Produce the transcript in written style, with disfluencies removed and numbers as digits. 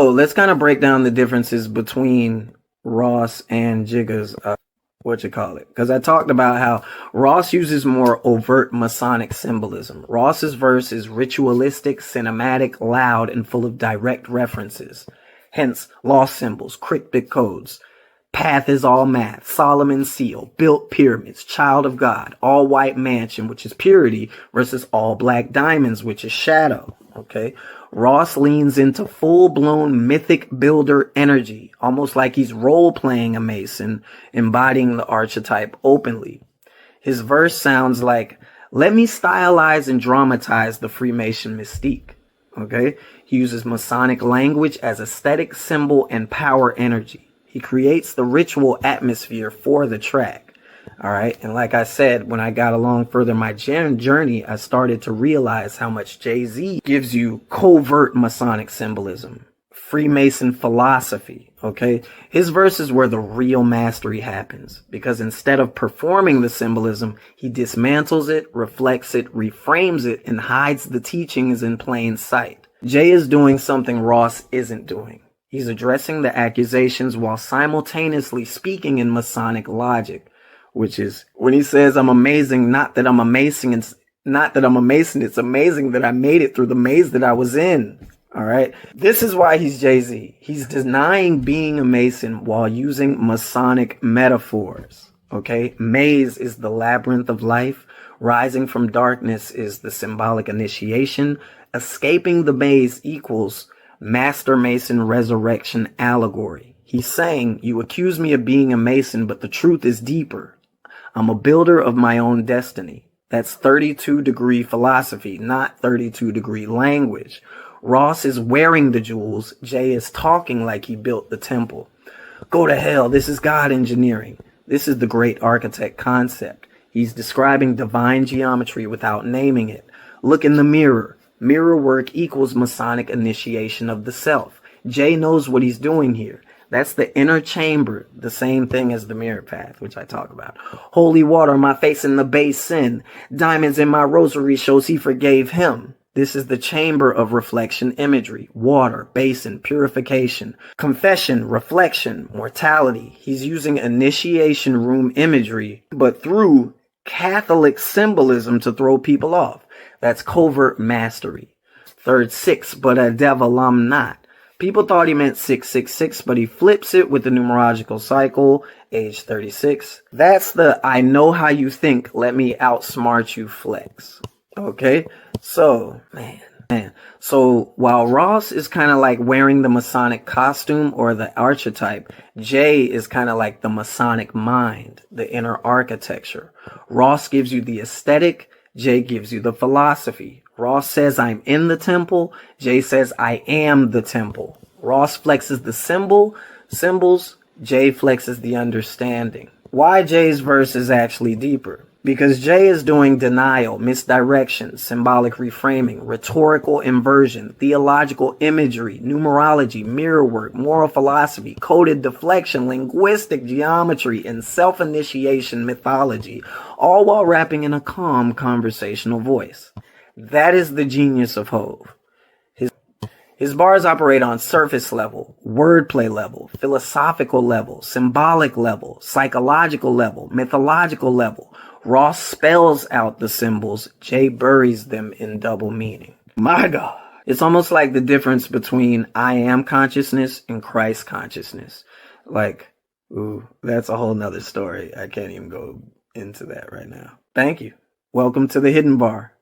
So let's kind of break down the differences between Ross and Jigga's, because I talked about how Ross uses more overt Masonic symbolism. Ross's verse is ritualistic, cinematic, loud, and full of direct references. Hence, lost symbols, cryptic codes. Path is all math, Solomon's seal, built pyramids, child of God, all white mansion, which is purity, versus all black diamonds, which is shadow. Okay. Ross leans into full-blown mythic builder energy, almost like he's role-playing a Mason, embodying the archetype openly. His verse sounds like, let me stylize and dramatize the Freemason mystique. Okay? He uses Masonic language as aesthetic, symbol, and power energy. He creates the ritual atmosphere for the track. All right. And like I said, when I got along further my journey, I started to realize how much Jay-Z gives you covert Masonic symbolism, Freemason philosophy. OK, his verses where the real mastery happens, because instead of performing the symbolism, he dismantles it, reflects it, reframes it, and hides the teachings in plain sight. Jay is doing something Ross isn't doing. He's addressing the accusations while simultaneously speaking in Masonic logic. Which is when he says, I'm amazing, not that I'm a Mason, it's amazing that I made it through the maze that I was in. All right. This is why he's Jay-Z. He's denying being a Mason while using Masonic metaphors. Okay. Maze is the labyrinth of life. Rising from darkness is the symbolic initiation. Escaping the maze equals Master Mason resurrection allegory. He's saying, you accuse me of being a Mason, but the truth is deeper. I'm a builder of my own destiny. That's 32-degree philosophy, not 32-degree language. Ross is wearing the jewels. Jay is talking like he built the temple. Go to hell. This is God engineering. This is the great architect concept. He's describing divine geometry without naming it. Look in the mirror. Mirror work equals Masonic initiation of the self. Jay knows what he's doing here. That's the inner chamber, the same thing as the mirror path, which I talk about. Holy water, my face in the basin. Diamonds in my rosary shows he forgave him. This is the chamber of reflection imagery. Water, basin, purification, confession, reflection, mortality. He's using initiation room imagery, but through Catholic symbolism to throw people off. That's covert mastery. Third six, but a devil I'm not. People thought he meant 666, but he flips it with the numerological cycle, age 36. That's the I know how you think, let me outsmart you flex. Okay? So, man. So while Ross is kind of like wearing the Masonic costume or the archetype, Jay is kind of like the Masonic mind, the inner architecture. Ross gives you the aesthetic, Jay gives you the philosophy. Ross says, I'm in the temple. Jay says, I am the temple. Ross flexes the symbols. Jay flexes the understanding. Why Jay's verse is actually deeper? Because Jay is doing denial, misdirection, symbolic reframing, rhetorical inversion, theological imagery, numerology, mirror work, moral philosophy, coded deflection, linguistic geometry, and self-initiation mythology, all while rapping in a calm conversational voice. That is the genius of Hove. His bars operate on surface level, wordplay level, philosophical level, symbolic level, psychological level, mythological level. Ross spells out the symbols, Jay buries them in double meaning. My God. It's almost like the difference between I am consciousness and Christ consciousness. Like, ooh, that's a whole nother story. I can't even go into that right now. Thank you. Welcome to the Hidden Bar.